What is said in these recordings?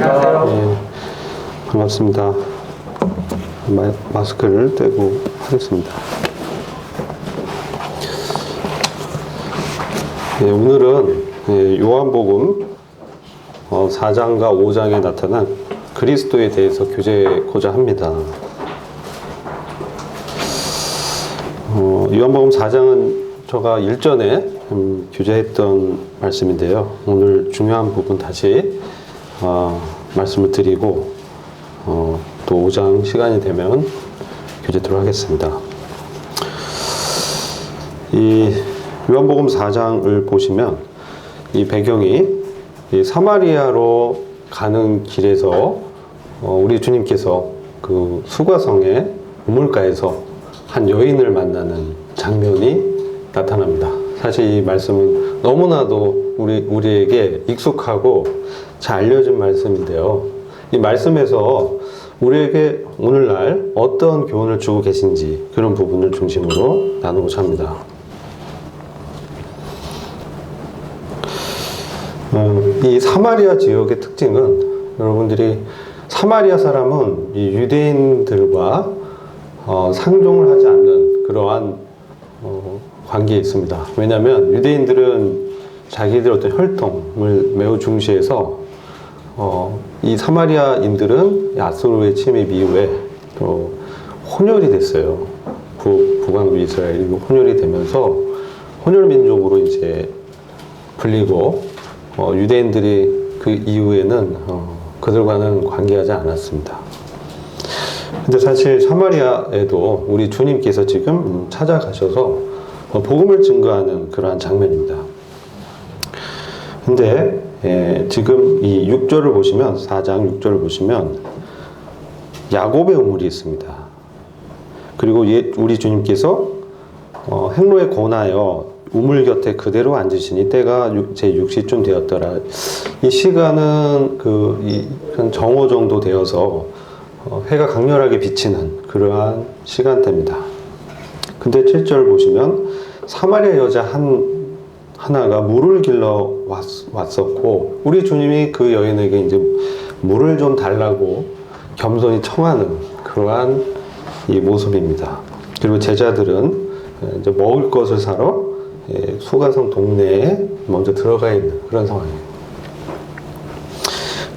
안녕하세요. 네, 반갑습니다. 마스크를 떼고 하겠습니다. 네, 오늘은 요한복음 4장과 5장에 나타난 그리스도에 대해서 교제하고자 합니다. 요한복음 4장은 제가 일전에 교제했던 말씀인데요. 오늘 중요한 부분 다시 말씀을 드리고 또 5장 시간이 되면 교제토록 하겠습니다. 이 요한복음 4장을 보시면 이 배경이 이 사마리아로 가는 길에서 우리 주님께서 그 수가성의 우물가에서 한 여인을 만나는 장면이 나타납니다. 사실 이 말씀은 너무나도 우리에게 익숙하고 잘 알려진 말씀인데요. 이 말씀에서 우리에게 오늘날 어떤 교훈을 주고 계신지 그런 부분을 중심으로 나누고자 합니다. 이 사마리아 지역의 특징은 여러분들이 사마리아 사람은 이 유대인들과 상종을 하지 않는 그러한 관계에 있습니다. 왜냐하면 유대인들은 자기들 어떤 혈통을 매우 중시해서 이 사마리아인들은 아수르의 침입 이후에 또 혼혈이 됐어요. 북왕 이스라엘이 혼혈이 되면서 혼혈 민족으로 이제 불리고 유대인들이 그 이후에는 그들과는 관계하지 않았습니다. 근데 사실 사마리아에도 우리 주님께서 지금 찾아가셔서 복음을 증거하는 그러한 장면입니다. 근데 지금 이 6절을 보시면 4장 6절을 보시면 야곱의 우물이 있습니다. 그리고 우리 주님께서 행로에 권하여 우물 곁에 그대로 앉으시니 때가 제 6시쯤 되었더라. 이 시간은 정오 정도 되어서 해가 강렬하게 비치는 그러한 시간대입니다. 근데 7절 보시면 사마리아 여자 하나가 물을 길러 왔었고 우리 주님이 그 여인에게 이제 물을 좀 달라고 겸손히 청하는 그러한 이 모습입니다. 그리고 제자들은 이제 먹을 것을 사러 수가성 동네에 먼저 들어가 있는 그런 상황이에요.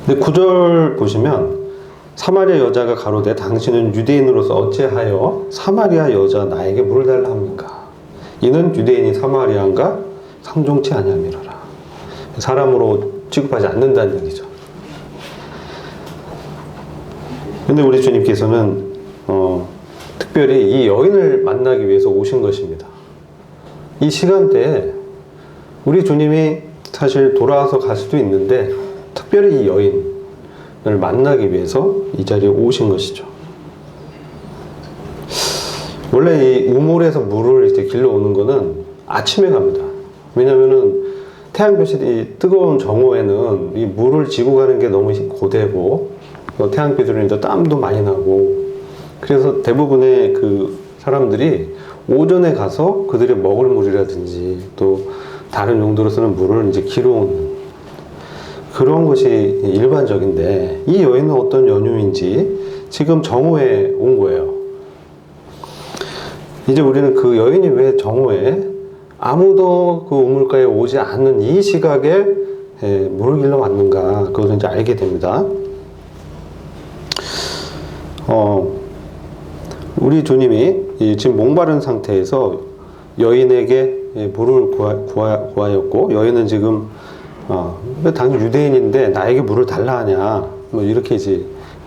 근데 9절 보시면 사마리아 여자가 가로되 당신은 유대인으로서 어찌하여 사마리아 여자 나에게 물을 달라 합니까? 이는 유대인이 사마리아인가 상종치 아니함이로라. 사람으로 취급하지 않는다는 얘기죠. 근데 우리 주님께서는 특별히 이 여인을 만나기 위해서 오신 것입니다. 이 시간대에 우리 주님이 사실 돌아와서 갈 수도 있는데 특별히 이 여인을 만나기 위해서 이 자리에 오신 것이죠. 원래 이 우물에서 물을 이제 길러 오는 거는 아침에 갑니다. 왜냐면은 태양볕이 뜨거운 정오에는 이 물을 지고 가는 게 너무 고되고 태양빛으로 인해 땀도 많이 나고 그래서 대부분의 그 사람들이 오전에 가서 그들의 먹을 물이라든지 또 다른 용도로 쓰는 물을 이제 길어오는 그런 것이 일반적인데 이 여인은 어떤 연유인지 지금 정오에 온 거예요. 이제 우리는 그 여인이 왜 정오에 아무도 그 우물가에 오지 않는 이 시각에 물을 길러 왔는가 그것을 이제 알게 됩니다. 우리 주님이 지금 목마른 상태에서 여인에게 물을 구하였고 여인은 지금 당연히 유대인인데 나에게 물을 달라 하냐 뭐 이렇게 이제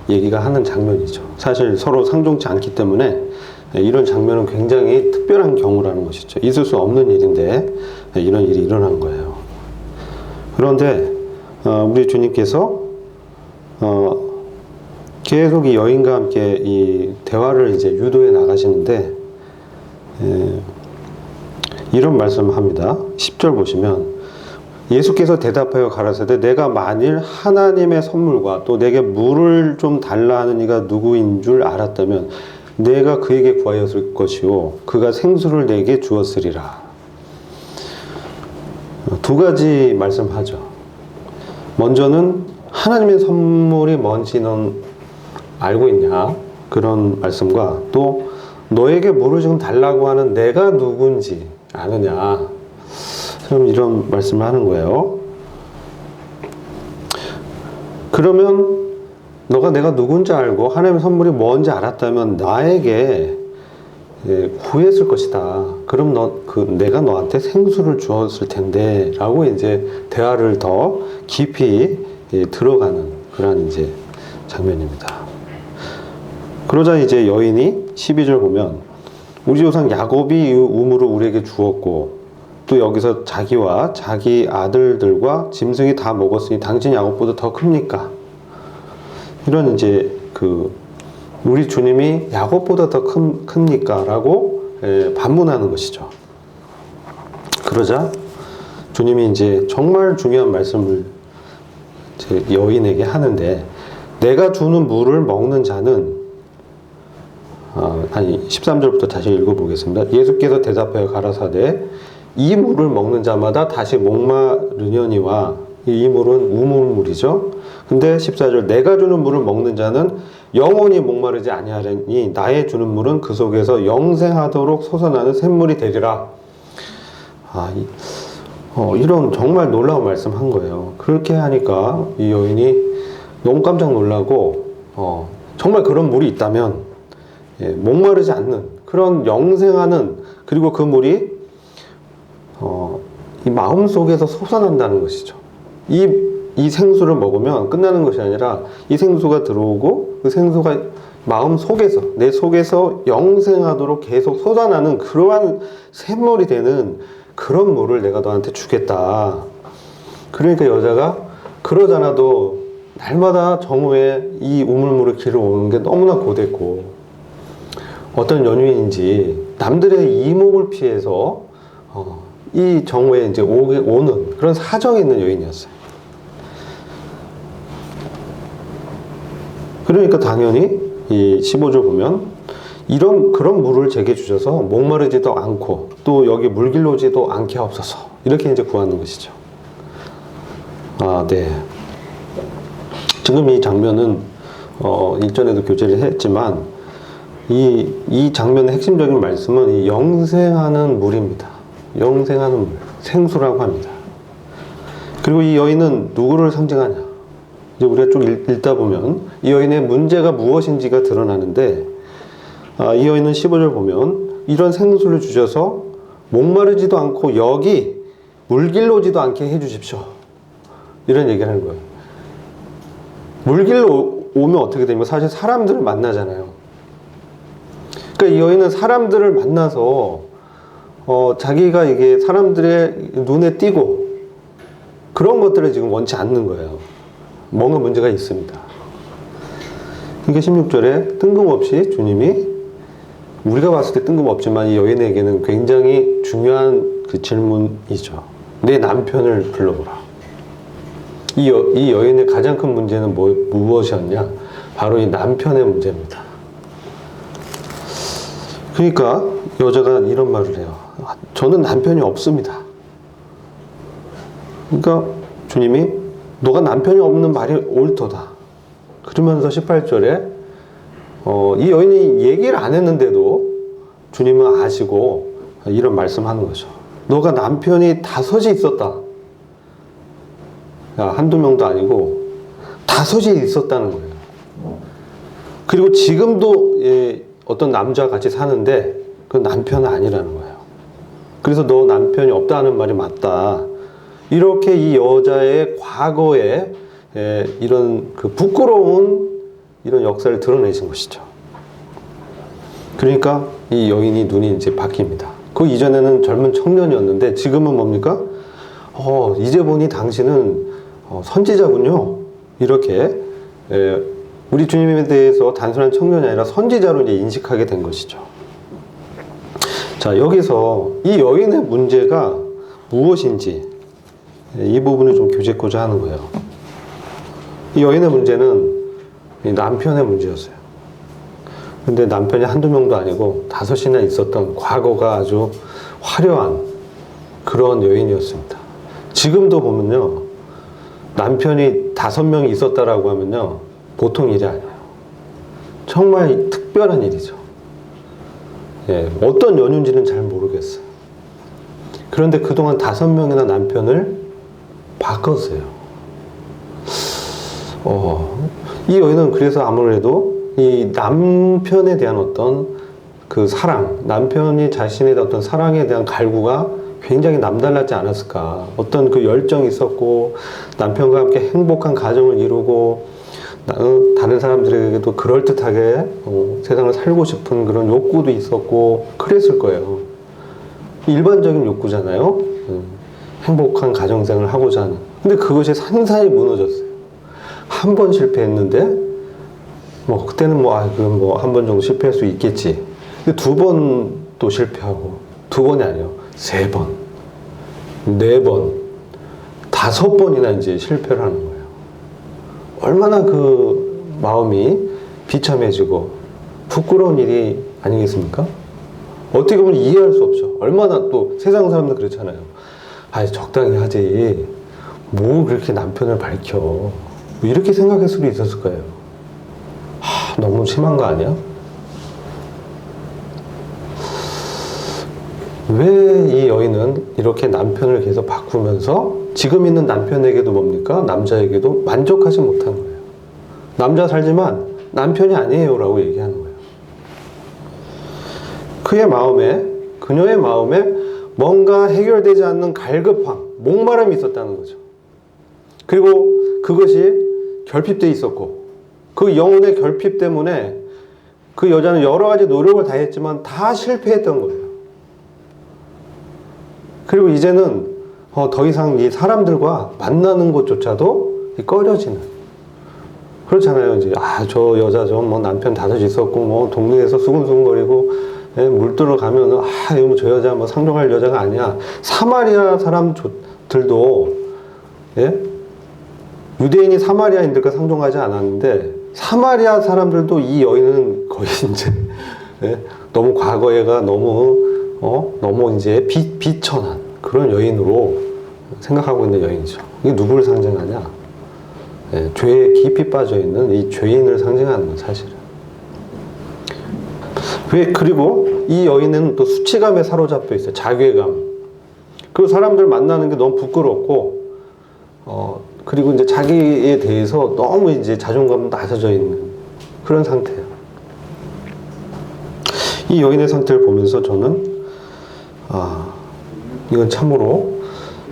얘기가 하는 장면이죠. 사실 서로 상종치 않기 때문에 이런 장면은 굉장히 특별한 경우라는 것이죠. 있을 수 없는 일인데 이런 일이 일어난 거예요. 그런데 우리 주님께서 계속 이 여인과 함께 이 대화를 이제 유도해 나가시는데 이런 말씀을 합니다. 10절 보시면 예수께서 대답하여 가라사대 내가 만일 하나님의 선물과 또 내게 물을 좀 달라 하는 이가 누구인 줄 알았다면 내가 그에게 구하였을 것이요 그가 생수를 내게 주었으리라. 두 가지 말씀하죠. 먼저는 하나님의 선물이 뭔지 넌 알고 있냐? 그런 말씀과 또 너에게 물을 지금 달라고 하는 내가 누군지 아느냐? 좀 이런 말씀을 하는 거예요. 그러면 너가 내가 누군지 알고 하나님의 선물이 뭔지 알았다면 나에게 구했을 것이다. 그럼 내가 너한테 생수를 주었을 텐데 라고 이제 대화를 더 깊이 들어가는 그런 이제 장면입니다. 그러자 이제 여인이 12절 보면 우리 조상 야곱이 이 우물을 우리에게 주었고 또 여기서 자기와 자기 아들들과 짐승이 다 먹었으니 당신 야곱보다 더 큽니까? 이런 이제 우리 주님이 야곱보다 더 큽니까? 라고 반문하는 것이죠. 그러자 주님이 이제 정말 중요한 말씀을 여인에게 하는데 내가 주는 물을 먹는 자는 13절부터 다시 읽어보겠습니다. 예수께서 대답하여 가라사대 이 물을 먹는 자마다 다시 목마르려니와 이 물은 우물물이죠. 근데 14절 내가 주는 물을 먹는 자는 영원히 목마르지 아니하려니 나의 주는 물은 그 속에서 영생하도록 솟아나는 샘물이 되리라. 이런 정말 놀라운 말씀 한 거예요. 그렇게 하니까 이 여인이 너무 깜짝 놀라고 정말 그런 물이 있다면 목마르지 않는 그런 영생하는 그리고 그 물이 이 마음 속에서 솟아난다는 것이죠. 이 생수를 먹으면 끝나는 것이 아니라 이 생수가 들어오고 그 생수가 마음 속에서 내 속에서 영생하도록 계속 솟아나는 그러한 샘물이 되는 그런 물을 내가 너한테 주겠다. 그러니까 여자가 그러잖아도 날마다 정오에 이 우물물을 길을 오는 게 너무나 고됐고 어떤 연유인지 남들의 이목을 피해서 이 정오에 이제 오는 그런 사정이 있는 여인이었어요. 그러니까 당연히 이 15절 보면 그런 물을 제게 주셔서 목마르지도 않고 또 여기 물길로 오지도 않게 하옵소서 이렇게 이제 구하는 것이죠. 네. 지금 이 장면은 일전에도 교제를 했지만 이 장면의 핵심적인 말씀은 이 영생하는 물입니다. 영생하는 물, 생수라고 합니다. 그리고 이 여인은 누구를 상징하냐? 이제 우리가 쭉 읽다 보면 이 여인의 문제가 무엇인지가 드러나는데 이 여인은 15절 보면 이런 생수를 주셔서 목마르지도 않고 여기 물길로 오지도 않게 해주십시오. 이런 얘기를 하는 거예요. 물길로 오면 어떻게 됩니까? 사실 사람들을 만나잖아요. 그러니까 이 여인은 사람들을 만나서 자기가 이게 사람들의 눈에 띄고 그런 것들을 지금 원치 않는 거예요. 뭔가 문제가 있습니다. 그러니까 16절에 뜬금없이 주님이 우리가 봤을 때 뜬금없지만 이 여인에게는 굉장히 중요한 그 질문이죠. 내 남편을 불러보라. 이 여인의 가장 큰 문제는 무엇이었냐? 바로 이 남편의 문제입니다. 그러니까 여자가 이런 말을 해요. 저는 남편이 없습니다. 그러니까 주님이 너가 남편이 없는 말이 옳도다. 그러면서 18절에 이 여인이 얘기를 안 했는데도 주님은 아시고 이런 말씀하는 거죠. 너가 남편이 5이 있었다. 한두 명도 아니고 5이 있었다는 거예요. 그리고 지금도 어떤 남자와 같이 사는데 그건 남편은 아니라는 거예요. 그래서 너 남편이 없다는 말이 맞다. 이렇게 이 여자의 과거에 이런 그 부끄러운 이런 역사를 드러내신 것이죠. 그러니까 이 여인이 눈이 이제 바뀝니다. 그 이전에는 젊은 청년이었는데 지금은 뭡니까? 이제 보니 당신은 선지자군요. 이렇게 우리 주님에 대해서 단순한 청년이 아니라 선지자로 이제 인식하게 된 것이죠. 자, 여기서 이 여인의 문제가 무엇인지 이 부분을 좀 교제하고자 하는 거예요. 이 여인의 문제는 이 남편의 문제였어요. 근데 남편이 한두 명도 아니고 5이나 있었던 과거가 아주 화려한 그런 여인이었습니다. 지금도 보면요, 남편이 5명이 있었다라고 하면요, 보통 일이 아니에요. 정말 특별한 일이죠. 예, 어떤 연유인지는 잘 모르겠어요. 그런데 그동안 5명이나 남편을 바꿨어요. 이 여인은 그래서 아무래도 이 남편에 대한 어떤 그 사랑, 남편이 자신에 대한 어떤 사랑에 대한 갈구가 굉장히 남달랐지 않았을까. 어떤 그 열정이 있었고, 남편과 함께 행복한 가정을 이루고, 다른 사람들에게도 그럴듯하게 세상을 살고 싶은 그런 욕구도 있었고, 그랬을 거예요. 일반적인 욕구잖아요. 행복한 가정생활을 하고자 하는. 근데 그것이 산산이 무너졌어요. 한 번 실패했는데, 그때는 그럼 한 번 정도 실패할 수 있겠지. 근데 2번 또 실패하고, 2번이 아니에요. 3번, 4번, 5번이나 이제 실패를 하는 거예요. 얼마나 그 마음이 비참해지고 부끄러운 일이 아니겠습니까? 어떻게 보면 이해할 수 없죠. 얼마나 또 세상 사람들 그렇잖아요. 적당히 하지. 뭐 그렇게 남편을 밝혀. 이렇게 생각할 수도 있었을 거예요. 너무 심한 거 아니야? 왜 이 여인은 이렇게 남편을 계속 바꾸면서 지금 있는 남편에게도 뭡니까? 남자에게도 만족하지 못한 거예요. 남자 살지만 남편이 아니에요 라고 얘기하는 거예요. 그녀의 마음에 뭔가 해결되지 않는 갈급함, 목마름이 있었다는 거죠. 그리고 그것이 결핍되어 있었고, 그 영혼의 결핍 때문에 그 여자는 여러 가지 노력을 다했지만 다 실패했던 거예요. 그리고 이제는 더 이상 이 사람들과 만나는 것조차도 꺼려지는. 그렇잖아요. 이제 저 여자 남편 5 있었고 동네에서 수근수근거리고 물 뜨러 가면 저 여자 상종할 여자가 아니야. 사마리아 사람들도 유대인이 사마리아인들과 상종하지 않았는데 사마리아 사람들도 이 여인은 거의 이제 너무 과거에가 너무 이제 비천한 그런 여인으로 생각하고 있는 여인이죠. 이게 누구를 상징하냐? 죄에 깊이 빠져 있는 이 죄인을 상징하는 건 사실은. 그리고 이 여인은 또 수치감에 사로잡혀 있어요. 자괴감. 그 사람들 만나는 게 너무 부끄럽고, 그리고 이제 자기에 대해서 너무 이제 자존감 낮아져 있는 그런 상태예요. 이 여인의 상태를 보면서 저는 이건 참으로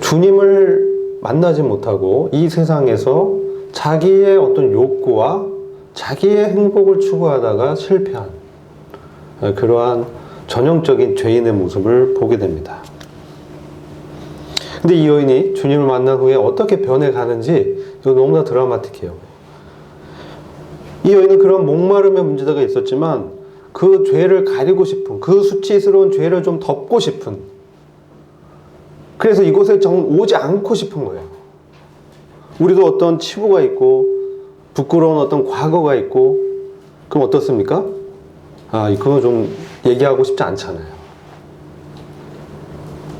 주님을 만나지 못하고 이 세상에서 자기의 어떤 욕구와 자기의 행복을 추구하다가 실패한 그러한 전형적인 죄인의 모습을 보게 됩니다. 근데 이 여인이 주님을 만난 후에 어떻게 변해가는지 이거 너무나 드라마틱해요. 이 여인은 그런 목마름의 문제가 있었지만 그 죄를 가리고 싶은, 그 수치스러운 죄를 좀 덮고 싶은, 그래서 이곳에 오지 않고 싶은 거예요. 우리도 어떤 치부가 있고 부끄러운 어떤 과거가 있고, 그럼 어떻습니까? 그거 좀 얘기하고 싶지 않잖아요.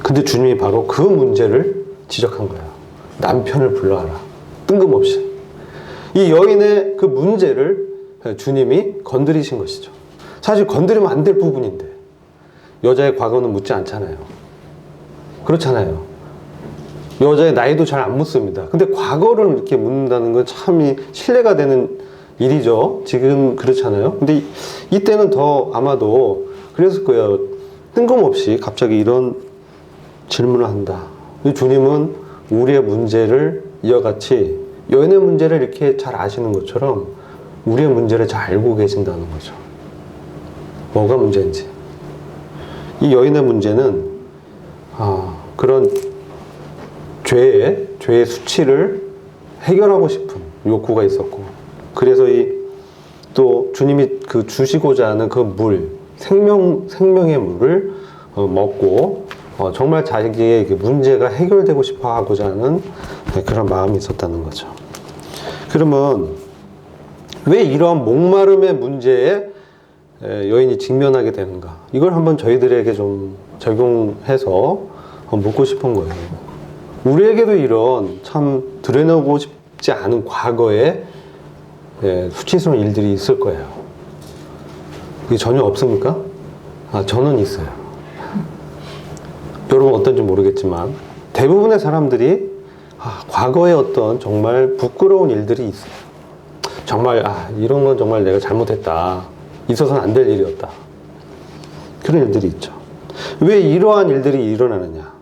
근데 주님이 바로 그 문제를 지적한 거예요. 남편을 불러와라. 뜬금없이. 이 여인의 그 문제를 주님이 건드리신 것이죠. 사실 건드리면 안 될 부분인데 여자의 과거는 묻지 않잖아요. 그렇잖아요. 여자의 나이도 잘 안 묻습니다. 근데 과거를 이렇게 묻는다는 건 참 신뢰가 되는 일이죠. 지금 그렇잖아요. 근데 이때는 더 아마도 그랬을 거예요. 뜬금없이 갑자기 이런 질문을 한다. 주님은 우리의 문제를 이와 같이 여인의 문제를 이렇게 잘 아시는 것처럼 우리의 문제를 잘 알고 계신다는 거죠. 뭐가 문제인지. 이 여인의 문제는 그런 죄의 수치를 해결하고 싶은 욕구가 있었고, 그래서 또 주님이 그 주시고자 하는 그 물, 생명의 물을 먹고 정말 자기의 문제가 해결되고 싶어 하고자 하는 그런 마음이 있었다는 거죠. 그러면 왜 이러한 목마름의 문제에 여인이 직면하게 되는가? 이걸 한번 저희들에게 좀 적용해서 묻고 싶은 거예요. 우리에게도 이런 참 드러내고 싶지 않은 과거에 수치스러운 일들이 있을 거예요. 이게 전혀 없습니까? 저는 있어요. 여러분 어떤지 모르겠지만 대부분의 사람들이 과거에 어떤 정말 부끄러운 일들이 있어요. 정말 이런 건 정말 내가 잘못했다. 있어서는 안 될 일이었다. 그런 일들이 있죠. 왜 이러한 일들이 일어나느냐?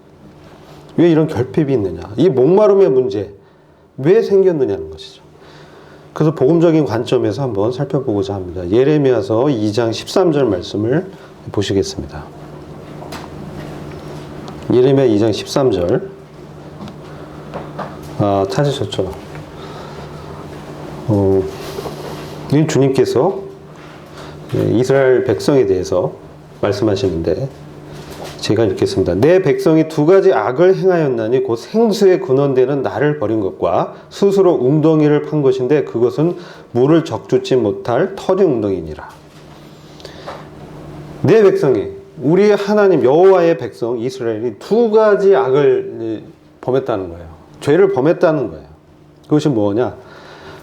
왜 이런 결핍이 있느냐? 이 목마름의 문제 왜 생겼느냐는 것이죠. 그래서 복음적인 관점에서 한번 살펴보고자 합니다. 예레미야서 2장 13절 말씀을 보시겠습니다. 예레미야 2장 13절 찾으셨죠? 이 주님께서 이스라엘 백성에 대해서 말씀하시는데 제가 읽겠습니다. 내 백성이 두 가지 악을 행하였나니 곧 생수의 근원되는 나를 버린 것과 스스로 웅덩이를 판 것인데 그것은 물을 적주지 못할 터진 웅덩이니라. 내 백성이 우리 하나님 여호와의 백성 이스라엘이 두 가지 악을 범했다는 거예요. 죄를 범했다는 거예요. 그것이 뭐냐?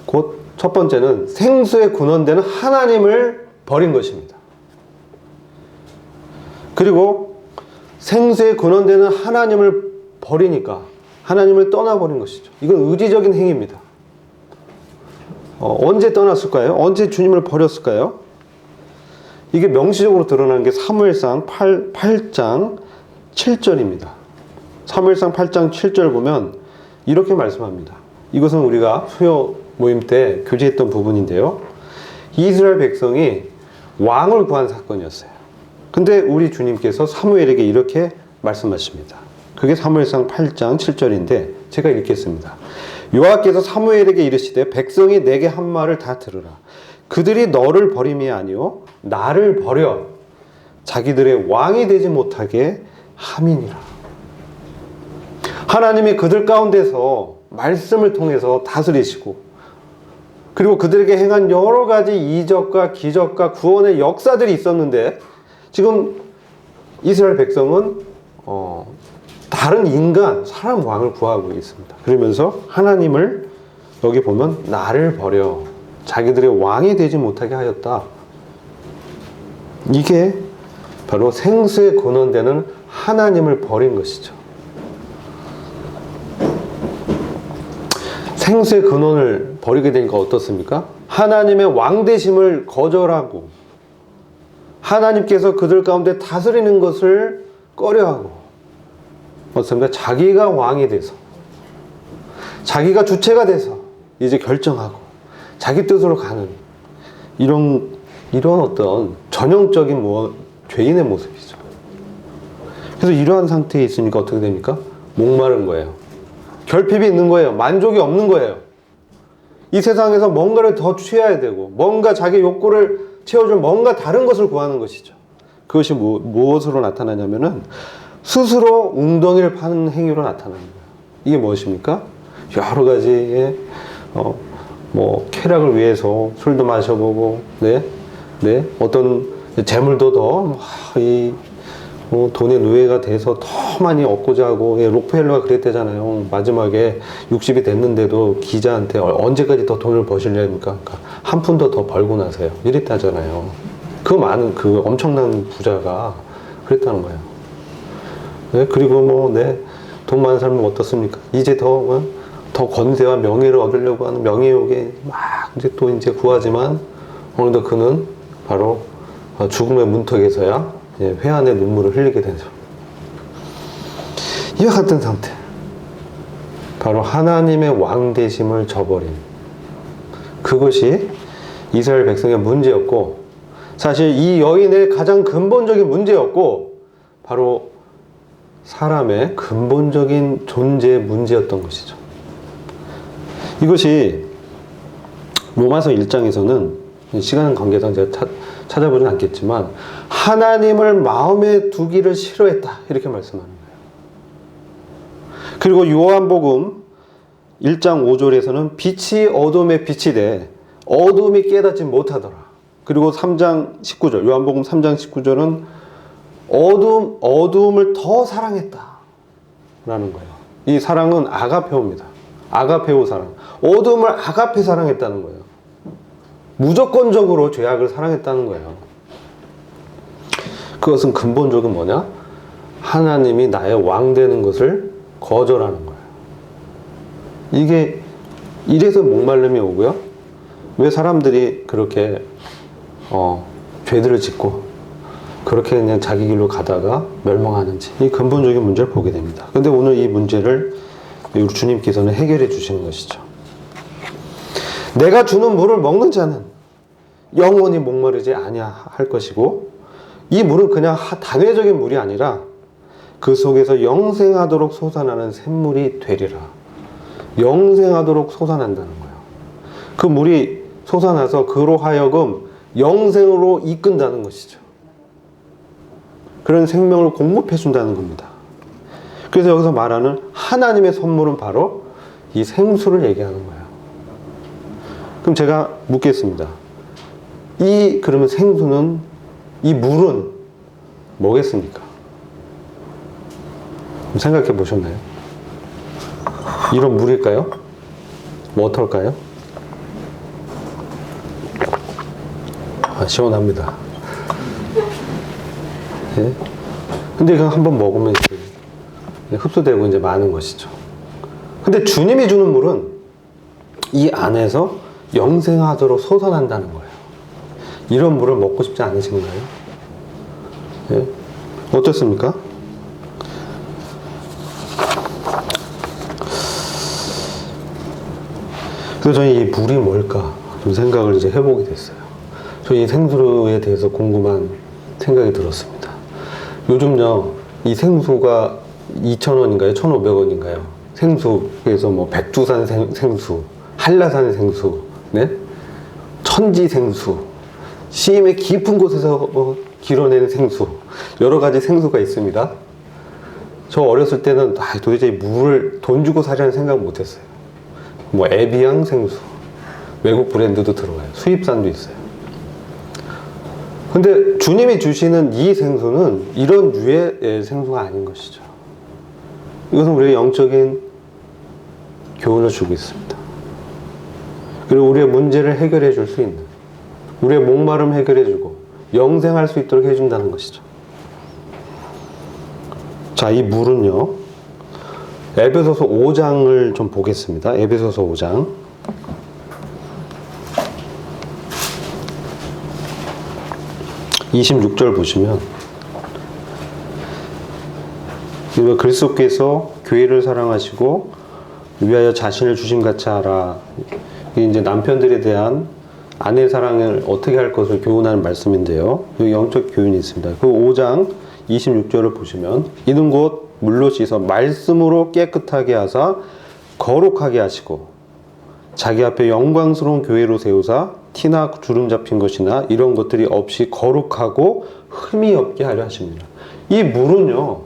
곧 첫 번째는 생수의 근원되는 하나님을 버린 것입니다. 그리고 생수의 근원되는 하나님을 버리니까 하나님을 떠나버린 것이죠. 이건 의지적인 행위입니다. 언제 떠났을까요? 언제 주님을 버렸을까요? 이게 명시적으로 드러나는 게 사무엘상 8장 7절입니다. 사무엘상 8장 7절 보면 이렇게 말씀합니다. 이것은 우리가 수요 모임 때 교제했던 부분인데요. 이스라엘 백성이 왕을 구한 사건이었어요. 근데 우리 주님께서 사무엘에게 이렇게 말씀하십니다. 그게 사무엘상 8장 7절인데 제가 읽겠습니다. 여호와께서 사무엘에게 이르시되 백성이 내게 한 말을 다 들으라. 그들이 너를 버림이 아니요 나를 버려 자기들의 왕이 되지 못하게 함이니라. 하나님이 그들 가운데서 말씀을 통해서 다스리시고 그리고 그들에게 행한 여러 가지 이적과 기적과 구원의 역사들이 있었는데 지금 이스라엘 백성은 다른 인간, 사람 왕을 구하고 있습니다. 그러면서 하나님을 여기 보면 나를 버려 자기들의 왕이 되지 못하게 하였다. 이게 바로 생수의 근원되는 하나님을 버린 것이죠. 생수의 근원을 버리게 되니까 어떻습니까? 하나님의 왕되심을 거절하고 하나님께서 그들 가운데 다스리는 것을 꺼려하고 어떻습니까? 자기가 왕이 돼서 자기가 주체가 돼서 이제 결정하고 자기 뜻으로 가는 이런 어떤 전형적인 죄인의 모습이죠. 그래서 이러한 상태에 있으니까 어떻게 됩니까? 목마른 거예요. 결핍이 있는 거예요. 만족이 없는 거예요. 이 세상에서 뭔가를 더 취해야 되고 뭔가 자기 욕구를 채워줄 뭔가 다른 것을 구하는 것이죠. 그것이 무엇으로 나타나냐면은 스스로 웅덩이를 파는 행위로 나타나는 거예요. 이게 무엇입니까? 여러 가지의 쾌락을 위해서 술도 마셔보고 어떤 재물도 더 돈의 노예가 돼서 더 많이 얻고자 하고 록펠러가 그랬대잖아요. 마지막에 60이 됐는데도 기자한테 언제까지 더 돈을 버시려니까 한 푼도 더 벌고 나세요. 이랬다잖아요. 그 많은 그 엄청난 부자가 그랬다는 거예요. 그리고 돈 많은 사람은 어떻습니까? 이제 더 권세와 명예를 얻으려고 하는 명예욕에 막 이제 구하지만 어느덧 그는 바로 죽음의 문턱에서야 회한의 눈물을 흘리게 되죠. 이와 같은 상태. 바로 하나님의 왕되심을 저버린 그것이 이스라엘 백성의 문제였고 사실 이 여인의 가장 근본적인 문제였고 바로 사람의 근본적인 존재의 문제였던 것이죠. 이것이 로마서 1장에서는 시간 관계상 제가 찾아보진 않겠지만 하나님을 마음에 두기를 싫어했다 이렇게 말씀하는 거예요. 그리고 요한복음 1장 5절에서는 빛이 어둠에 빛이 돼 어둠이 깨닫지 못하더라. 그리고 3장 19절 요한복음 3장 19절은 어둠을 더 사랑했다 라는 거예요. 이 사랑은 아가페오입니다. 아가페오 사랑. 어둠을 아가페 사랑했다는 거예요. 무조건적으로 죄악을 사랑했다는 거예요. 그것은 근본적으로 뭐냐? 하나님이 나의 왕 되는 것을 거절하는 거예요. 이게 이래서 목말름이 오고요. 왜 사람들이 그렇게 죄들을 짓고 그렇게 그냥 자기 길로 가다가 멸망하는지, 이 근본적인 문제를 보게 됩니다. 근데 오늘 이 문제를 우리 주님께서는 해결해 주시는 것이죠. 내가 주는 물을 먹는 자는 영원히 목마르지 아니할 것이고, 이 물은 그냥 단회적인 물이 아니라 그 속에서 영생하도록 솟아나는 샘물이 되리라. 영생하도록 솟아난다는 거예요. 그 물이 솟아나서 그로 하여금 영생으로 이끈다는 것이죠. 그런 생명을 공급해 준다는 겁니다. 그래서 여기서 말하는 하나님의 선물은 바로 이 생수를 얘기하는 거예요. 그럼 제가 묻겠습니다. 그러면 생수는, 이 물은 뭐겠습니까? 생각해 보셨나요? 이런 물일까요? 워터일까요? 시원합니다. 예? 근데 이거 한번 먹으면 이제 흡수되고 이제 마는 것이죠. 근데 주님이 주는 물은 이 안에서 영생하도록 솟아난다는 거예요. 이런 물을 먹고 싶지 않으신가요? 예? 어떻습니까? 그래서 저는 이 물이 뭘까 좀 생각을 이제 해보게 됐어요. 저희 생수에 대해서 궁금한 생각이 들었습니다. 요즘요, 이 생수가 2,000원인가요? 1,500원인가요? 생수에서 뭐 백두산 생수, 한라산 생수, 네? 천지 생수, 시임의 깊은 곳에서 길어내는 생수, 여러 가지 생수가 있습니다. 저 어렸을 때는 도대체 물을 돈 주고 사려는 생각 못 했어요. 뭐 에비앙 생수, 외국 브랜드도 들어가요. 수입산도 있어요. 근데 주님이 주시는 이 생수는 이런 유의 생수가 아닌 것이죠. 이것은 우리의 영적인 교훈을 주고 있습니다. 그리고 우리의 문제를 해결해 줄 수 있는, 우리의 목마름 해결해 주고 영생할 수 있도록 해준다는 것이죠. 자, 이 물은요, 에베소서 5장을 좀 보겠습니다. 에베소서 5장. (26절) 보시면, 그리스도께서 교회를 사랑하시고 위하여 자신을 주심같이 하라. 이게 이제 남편들에 대한 아내 사랑을 어떻게 할 것을 교훈하는 말씀인데요. 여기 영적 교훈이 있습니다. 그 5장 26절을 보시면, 이는 곧 물로 씻어 말씀으로 깨끗하게 하사 거룩하게 하시고 자기 앞에 영광스러운 교회로 세우사 티나 주름 잡힌 것이나 이런 것들이 없이 거룩하고 흠이 없게 하려 하십니다. 이 물은요,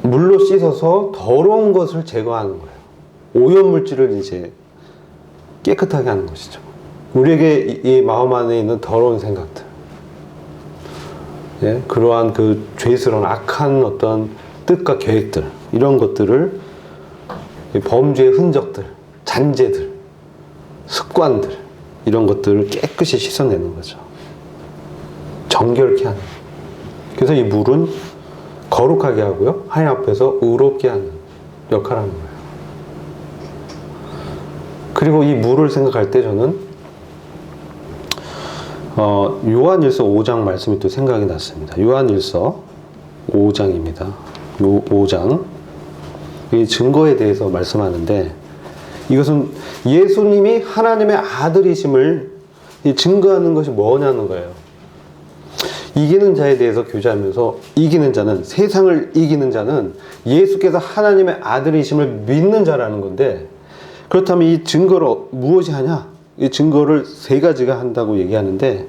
물로 씻어서 더러운 것을 제거하는 거예요. 오염물질을 이제 깨끗하게 하는 것이죠. 우리에게 이 마음 안에 있는 더러운 생각들, 예? 그러한 그 죄스러운 악한 어떤 뜻과 계획들, 이런 것들을, 범죄의 흔적들, 잔재들, 습관들, 이런 것들을 깨끗이 씻어내는 거죠. 정결케 하는. 그래서 이 물은 거룩하게 하고요, 하나님 앞에서 의롭게 하는 역할을 하는 거예요. 그리고 이 물을 생각할 때 저는 요한일서 5장 말씀이 또 생각이 났습니다. 요한일서 5장입니다. 5장. 이 증거에 대해서 말씀하는데, 이것은 예수님이 하나님의 아들이심을 증거하는 것이 뭐냐는 거예요. 이기는 자에 대해서 교제하면서, 이기는 자는, 세상을 이기는 자는 예수께서 하나님의 아들이심을 믿는 자라는 건데, 그렇다면 이 증거를 무엇이 하냐? 이 증거를 세 가지가 한다고 얘기하는데,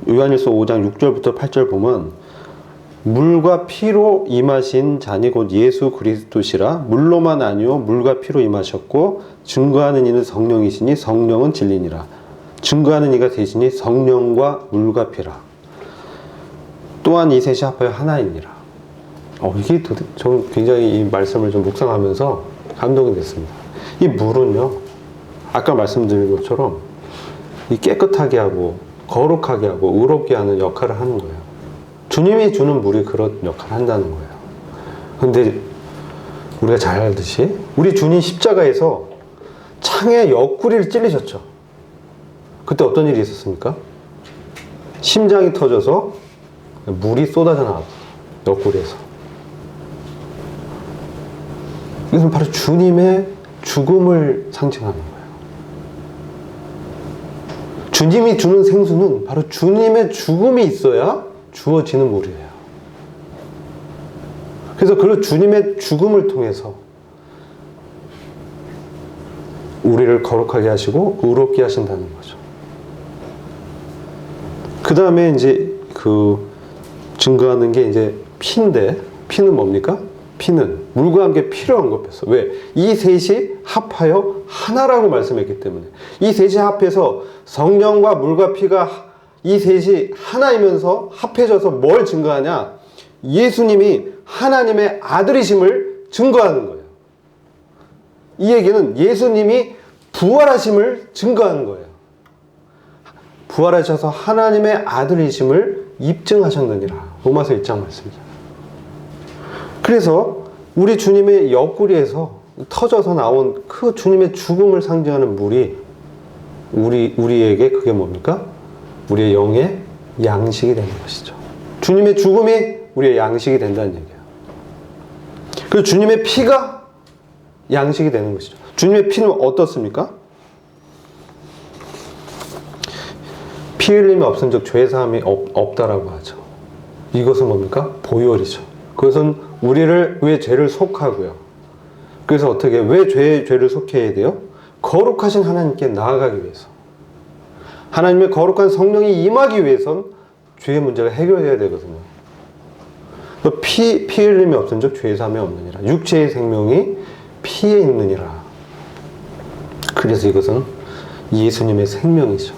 요한일서 5장 6절부터 8절 보면, 물과 피로 임하신 자니 곧 예수 그리스도시라. 물로만 아니요 물과 피로 임하셨고 증거하는 이는 성령이시니 성령은 진리니라. 증거하는 이가 되시니 성령과 물과 피라. 또한 이 셋이 합하여 하나이니라. 이게 저는 굉장히 이 말씀을 좀 묵상하면서 감동이 됐습니다. 이 물은요, 아까 말씀드린 것처럼 이 깨끗하게 하고 거룩하게 하고 의롭게 하는 역할을 하는 거예요. 주님이 주는 물이 그런 역할을 한다는 거예요. 근데 우리가 잘 알듯이 우리 주님 십자가에서 창에 옆구리를 찔리셨죠. 그때 어떤 일이 있었습니까? 심장이 터져서 물이 쏟아져 나왔어요. 옆구리에서. 이것은 바로 주님의 죽음을 상징하는 거예요. 주님이 주는 생수는 바로 주님의 죽음이 있어야 주어지는 물이에요. 그래서 그 주님의 죽음을 통해서 우리를 거룩하게 하시고 의롭게 하신다는 거죠. 그 다음에 이제 증거하는 게 이제 피인데, 피는 뭡니까? 피는 물과 함께 피를 언급했어. 왜? 이 셋이 합하여 하나라고 말씀했기 때문에. 이 셋이 합해서 성령과 물과 피가 이 셋이 하나이면서 합해져서 뭘 증거하냐? 예수님이 하나님의 아들이심을 증거하는 거예요. 이 얘기는 예수님이 부활하심을 증거하는 거예요. 부활하셔서 하나님의 아들이심을 입증하셨느니라. 로마서 1장 말씀이죠. 그래서 우리 주님의 옆구리에서 터져서 나온 그 주님의 죽음을 상징하는 물이 우리에게 그게 뭡니까? 우리의 영의 양식이 되는 것이죠. 주님의 죽음이 우리의 양식이 된다는 얘기예요. 그리고 주님의 피가 양식이 되는 것이죠. 주님의 피는 어떻습니까? 피 흘림이 없은 즉 죄사함이 없다라고 하죠. 이것은 뭡니까? 보혈이죠. 그것은 우리를 왜 죄를 속하고요. 그래서 어떻게 왜 죄를 속해야 돼요? 거룩하신 하나님께 나아가기 위해서. 하나님의 거룩한 성령이 임하기 위해선 죄의 문제가 해결돼야 되거든요. 피 흘림이 없은 즉 죄사함이 없느니라. 육체의 생명이 피에 있느니라. 그래서 이것은 예수님의 생명이죠.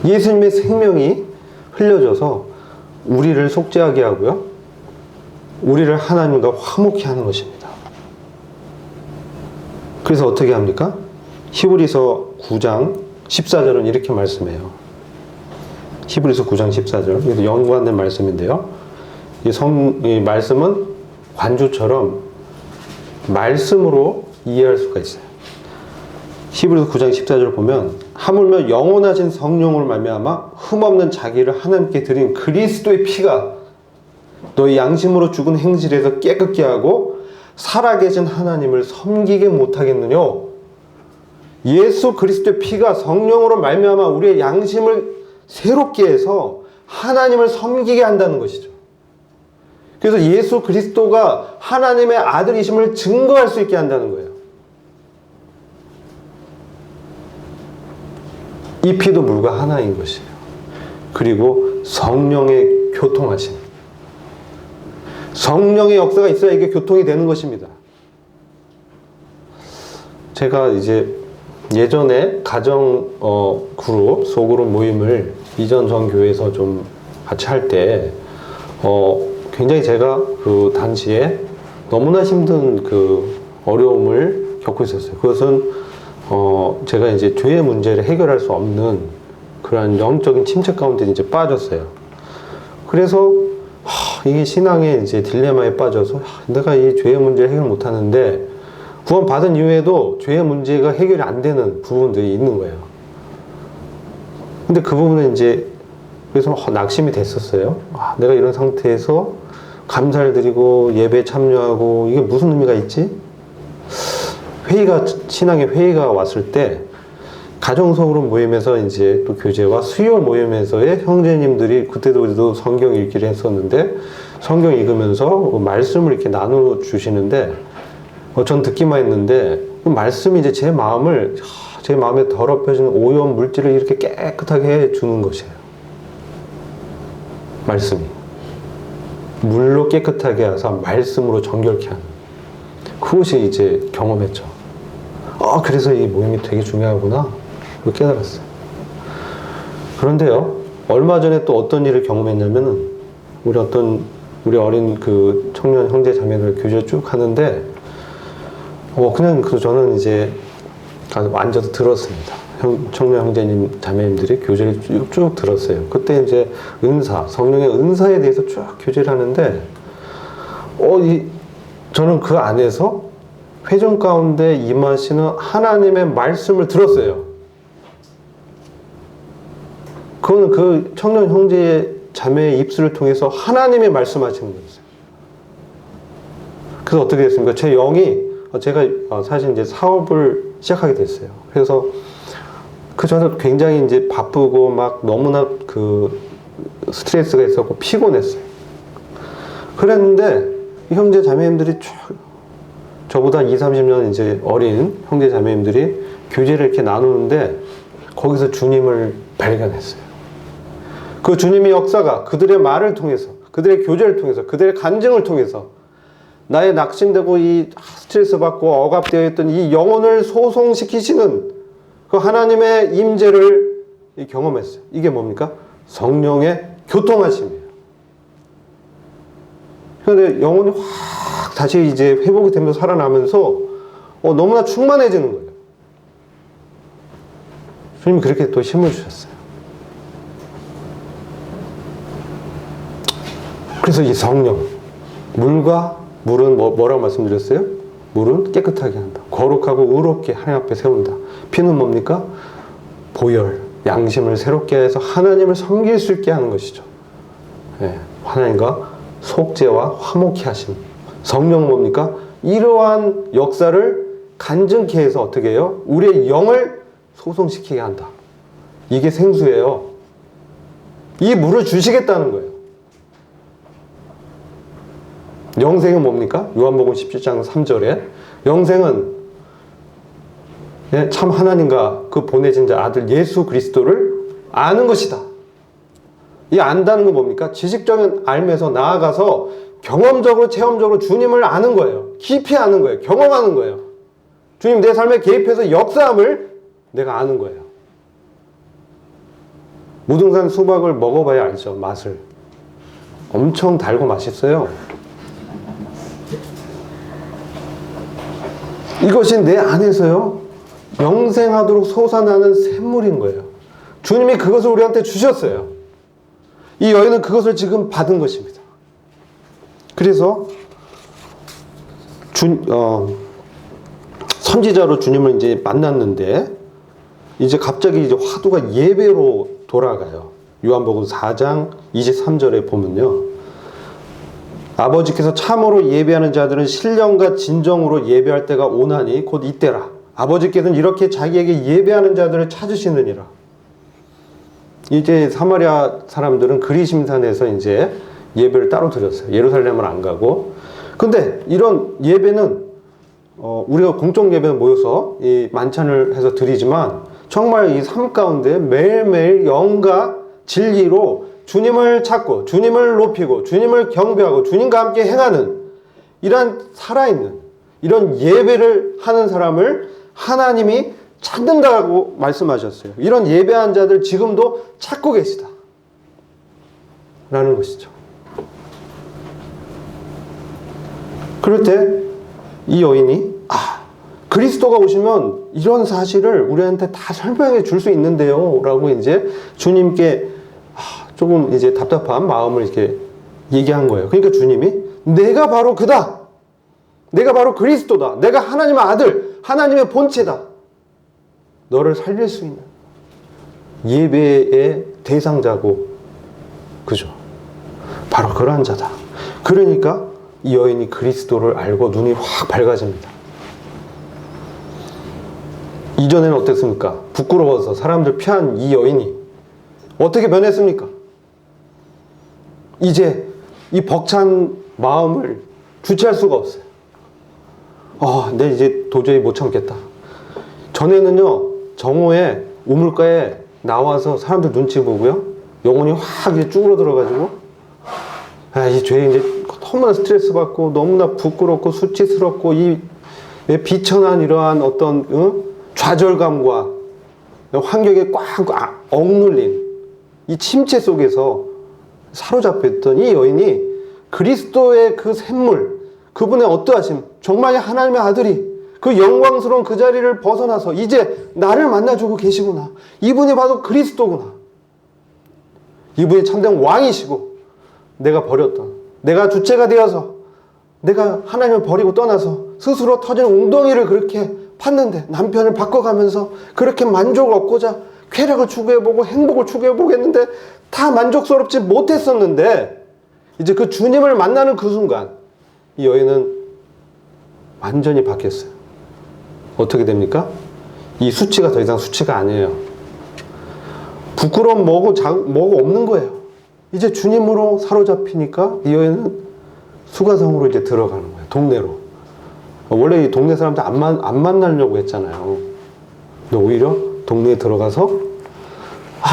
예수님의 생명이 흘려져서 우리를 속죄하게 하고요. 우리를 하나님과 화목케 하는 것입니다. 그래서 어떻게 합니까? 히브리서 9장 14절은 이렇게 말씀해요. 히브리서 9장 14절. 이것도 연관된 말씀인데요. 이 말씀은 관주처럼 말씀으로 이해할 수가 있어요. 히브리서 9장 14절 보면 하물며 영원하신 성령으로 말미암아 흠없는 자기를 하나님께 드린 그리스도의 피가 너희 양심으로 죽은 행실에서 깨끗게 하고 살아계신 하나님을 섬기게 못하겠느냐. 예수 그리스도의 피가 성령으로 말미암아 우리의 양심을 새롭게 해서 하나님을 섬기게 한다는 것이죠. 그래서 예수 그리스도가 하나님의 아들이심을 증거할 수 있게 한다는 거예요. 이 피도 물과 하나인 것이에요. 그리고 성령의 교통하심. 성령의 역사가 있어야 이게 교통이 되는 것입니다. 제가 이제 예전에 가정 그룹, 소그룹 모임을 이전 전 교회에서 좀 같이 할 때 굉장히 제가 그 당시에 너무나 힘든 그 어려움을 겪고 있었어요. 그것은 제가 이제 죄의 문제를 해결할 수 없는 그러한 영적인 침체 가운데 이제 빠졌어요. 그래서 이게 신앙의 이제 딜레마에 빠져서 내가 이 죄의 문제를 해결 못 하는데 구원 받은 이후에도 죄의 문제가 해결이 안 되는 부분들이 있는 거예요. 근데 그 부분은 이제 그래서 낙심이 됐었어요. 내가 이런 상태에서 감사를 드리고 예배에 참여하고 이게 무슨 의미가 있지? 신앙의 회의가 왔을 때 가정소그룹 모임에서 이제 또 교제와 수요 모임에서의 형제님들이 그때도 우리도 성경 읽기를 했었는데 성경 읽으면서 말씀을 이렇게 나눠 주시는데 전 듣기만 했는데 그 말씀이 이제 제 마음에 더럽혀진 오염 물질을 이렇게 깨끗하게 해 주는 것이에요. 말씀이 물로 깨끗하게 해서 말씀으로 정결케 하는 그것이 이제 경험했죠. 그래서 이 모임이 되게 중요하구나 깨달았어요. 그런데요, 얼마 전에 또 어떤 일을 경험했냐면은 우리 어린 그 청년 형제 자매들 교제 쭉 하는데 그냥 저는 이제 가서 앉아서 들었습니다. 청년 형제님, 자매님들이 교제를 쭉 들었어요. 그때 이제 성령의 은사에 대해서 쭉 교제를 하는데, 저는 그 안에서 회중 가운데 임하시는 하나님의 말씀을 들었어요. 그거는 그 청년 형제의 자매의 입술을 통해서 하나님의 말씀하시는 거였어요. 그래서 어떻게 됐습니까? 제 영이, 제가 사실 이제 사업을 시작하게 됐어요. 그래서 그 전에 굉장히 이제 바쁘고 막 너무나 그 스트레스가 있었고 피곤했어요. 그랬는데 이 형제 자매님들이 저보다 20, 30년 이제 어린 형제 자매님들이 교제를 이렇게 나누는데 거기서 주님을 발견했어요. 그 주님의 역사가 그들의 말을 통해서, 그들의 교제를 통해서, 그들의 간증을 통해서 나의 낙심되고 이 스트레스 받고 억압되어 있던 이 영혼을 소송시키시는 그 하나님의 임재를 경험했어요. 이게 뭡니까? 성령의 교통하심이에요. 그런데 영혼이 확 다시 이제 회복이 되면서 살아나면서 너무나 충만해지는 거예요. 주님이 그렇게 또 힘을 주셨어요. 그래서 이 성령, 물은 뭐라고 말씀드렸어요? 물은 깨끗하게 한다. 거룩하고 의롭게 하나님 앞에 세운다. 피는 뭡니까? 보혈, 양심을 새롭게 해서 하나님을 섬길 수 있게 하는 것이죠. 하나님과 속죄와 화목케 하심. 성령은 뭡니까? 이러한 역사를 간증케 해서 어떻게 해요? 우리의 영을 소송시키게 한다. 이게 생수예요. 이 물을 주시겠다는 거예요. 영생은 뭡니까? 요한복음 17장 3절에 영생은 참 하나님과 그 보내신 자 아들 예수 그리스도를 아는 것이다. 이 안다는 건 뭡니까? 지식적인 알면서 나아가서 경험적으로 체험적으로 주님을 아는 거예요. 깊이 아는 거예요. 경험하는 거예요. 주님 내 삶에 개입해서 역사함을 내가 아는 거예요. 무등산 수박을 먹어봐야 알죠. 맛을. 엄청 달고 맛있어요. 이것이 내 안에서요 영생하도록 솟아나는 샘물인 거예요. 주님이 그것을 우리한테 주셨어요. 이 여인은 그것을 지금 받은 것입니다. 그래서 선지자로 주님을 이제 만났는데 이제 갑자기 이제 화두가 예배로 돌아가요. 요한복음 4장 23절에 보면요. 아버지께서 참으로 예배하는 자들은 신령과 진정으로 예배할 때가 오나니 곧 이때라. 아버지께서는 이렇게 자기에게 예배하는 자들을 찾으시느니라. 이제 사마리아 사람들은 그리심산에서 이제 예배를 따로 드렸어요. 예루살렘을 안 가고. 근데 이런 예배는 우리가 공적 예배는 모여서 이 만찬을 해서 드리지만 정말 이 삶 가운데 매일매일 영과 진리로 주님을 찾고 주님을 높이고 주님을 경배하고 주님과 함께 행하는 이런 살아있는 이런 예배를 하는 사람을 하나님이 찾는다고 말씀하셨어요. 이런 예배한 자들 지금도 찾고 계시다 라는 것이죠. 그럴 때 이 여인이 그리스도가 오시면 이런 사실을 우리한테 다 설명해 줄 수 있는데요 라고 이제 주님께 조금 이제 답답한 마음을 이렇게 얘기한 거예요. 그러니까 주님이 내가 바로 그다. 내가 바로 그리스도다. 내가 하나님의 아들, 하나님의 본체다. 너를 살릴 수 있는 예배의 대상자고, 그죠? 바로 그러한 자다. 그러니까 이 여인이 그리스도를 알고 눈이 확 밝아집니다. 이전에는 어땠습니까? 부끄러워서 사람들 피한 이 여인이 어떻게 변했습니까? 이제 이 벅찬 마음을 주체할 수가 없어요. 내 이제 도저히 못 참겠다. 전에는요, 정오에 우물가에 나와서 사람들 눈치 보고요, 영혼이 확 이제 쭈그러들어가지고, 이 죄에 이제 너무나 스트레스 받고, 너무나 부끄럽고, 수치스럽고, 이 비천한 이러한 어떤, 좌절감과 환경에 꽉 억눌린 이 침체 속에서 사로잡혔던 이 여인이 그리스도의 그 샘물, 그분의 어떠하심, 정말 하나님의 아들이 그 영광스러운 그 자리를 벗어나서 이제 나를 만나주고 계시구나. 이분이 바로 그리스도구나. 이분이 참된 왕이시고 내가 버렸던, 내가 주체가 되어서 내가 하나님을 버리고 떠나서 스스로 터진 웅덩이를 그렇게 팠는데 남편을 바꿔가면서 그렇게 만족을 얻고자 쾌락을 추구해보고 행복을 추구해보겠는데 다 만족스럽지 못했었는데 이제 그 주님을 만나는 그 순간 이 여인은 완전히 바뀌었어요. 어떻게 됩니까? 이 수치가 더 이상 수치가 아니에요. 부끄러움 뭐고 없는 거예요. 이제 주님으로 사로잡히니까 이 여인은 수가성으로 이제 들어가는 거예요. 동네로. 원래 이 동네 사람들 안 만나려고 했잖아요. 근데 오히려 동네에 들어가서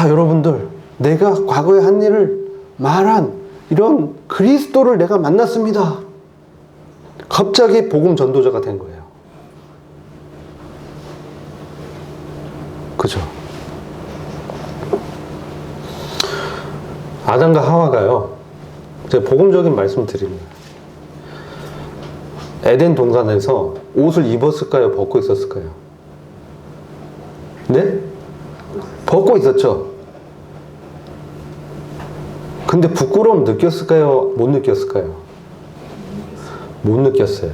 여러분들 내가 과거에 한 일을 말한 이런 그리스도를 내가 만났습니다. 갑자기 복음 전도자가 된 거예요. 그죠? 아담과 하와가요, 제가 복음적인 말씀 드립니다. 에덴 동산에서 옷을 입었을까요? 벗고 있었을까요? 네? 벗고 있었죠. 근데 부끄러움 느꼈을까요? 못 느꼈을까요? 못 느꼈어요.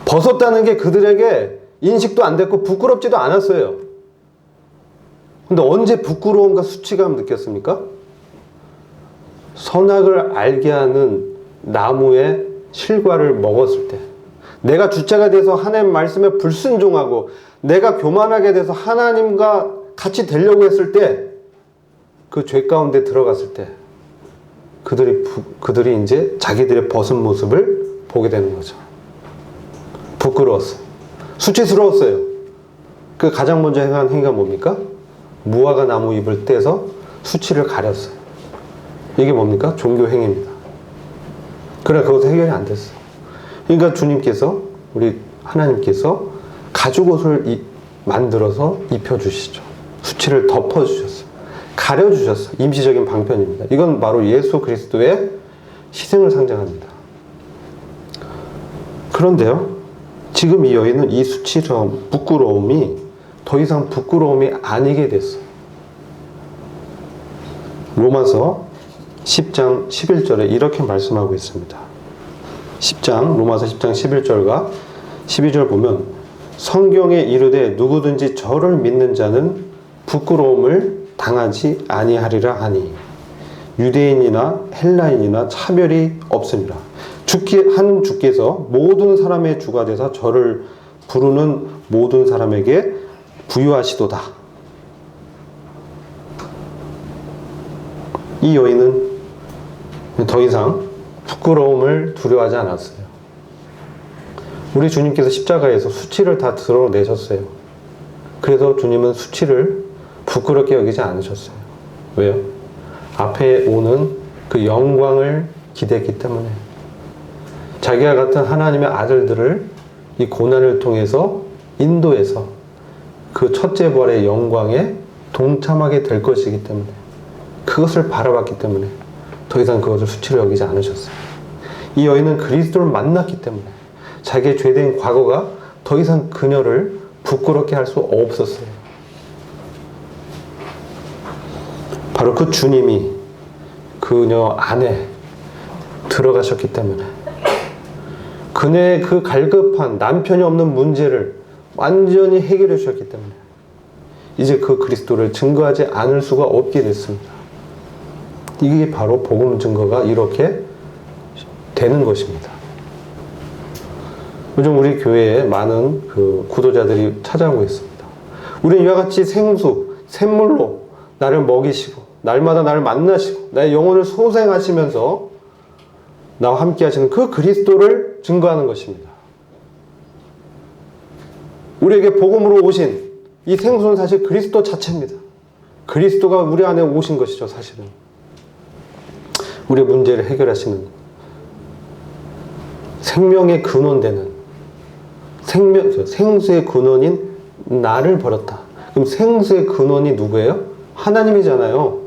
벗었다는 게 그들에게 인식도 안 됐고 부끄럽지도 않았어요. 근데 언제 부끄러움과 수치감 느꼈습니까? 선악을 알게 하는 나무의 실과를 먹었을 때, 내가 주체가 돼서 하나님 말씀에 불순종하고 내가 교만하게 돼서 하나님과 같이 되려고 했을 때, 그 죄 가운데 들어갔을 때 그들이 이제 자기들의 벗은 모습을 보게 되는 거죠. 부끄러웠어요. 수치스러웠어요. 그 가장 먼저 행한 행위가 뭡니까? 무화과 나무 잎을 떼서 수치를 가렸어요. 이게 뭡니까? 종교 행위입니다. 그러나 그것도 해결이 안 됐어요. 그러니까 주님께서, 우리 하나님께서 가죽옷을 만들어서 입혀주시죠. 수치를 덮어주셨어요. 가려주셨어요. 임시적인 방편입니다. 이건 바로 예수 그리스도의 희생을 상징합니다. 그런데요, 지금 이 여인은 이 수치스러움, 부끄러움이 더 이상 부끄러움이 아니게 됐어요. 로마서 10장 11절에 이렇게 말씀하고 있습니다. 로마서 10장 11절과 12절 보면, 성경에 이르되 누구든지 저를 믿는 자는 부끄러움을 당하지 아니하리라 하니 유대인이나 헬라인이나 차별이 없으니라. 주께서 모든 사람의 주가 되사 저를 부르는 모든 사람에게 부유하시도다. 이 여인은 더 이상 부끄러움을 두려워하지 않았어요. 우리 주님께서 십자가에서 수치를 다 드러내셨어요. 그래서 주님은 수치를 부끄럽게 여기지 않으셨어요. 왜요? 앞에 오는 그 영광을 기대했기 때문에. 자기와 같은 하나님의 아들들을 이 고난을 통해서 인도해서 그 첫째 부활의 영광에 동참하게 될 것이기 때문에, 그것을 바라봤기 때문에 더 이상 그것을 수치로 여기지 않으셨어요. 이 여인은 그리스도를 만났기 때문에 자기의 죄된 과거가 더 이상 그녀를 부끄럽게 할 수 없었어요. 바로 그 주님이 그녀 안에 들어가셨기 때문에, 그녀의 그 갈급한 남편이 없는 문제를 완전히 해결해 주셨기 때문에 이제 그 그리스도를 증거하지 않을 수가 없게 됐습니다. 이게 바로 복음 증거가 이렇게 되는 것입니다. 요즘 우리 교회에 많은 그 구도자들이 찾아오고 있습니다. 우리는 이와 같이 생수, 샘물로 나를 먹이시고 날마다 나를 만나시고 나의 영혼을 소생하시면서 나와 함께 하시는 그 그리스도를 증거하는 것입니다. 우리에게 복음으로 오신 이 생수는 사실 그리스도 자체입니다. 그리스도가 우리 안에 오신 것이죠, 사실은. 우리의 문제를 해결하시는, 생명의 근원되는, 생수의 근원인 나를 버렸다. 그럼 생수의 근원이 누구예요? 하나님이잖아요.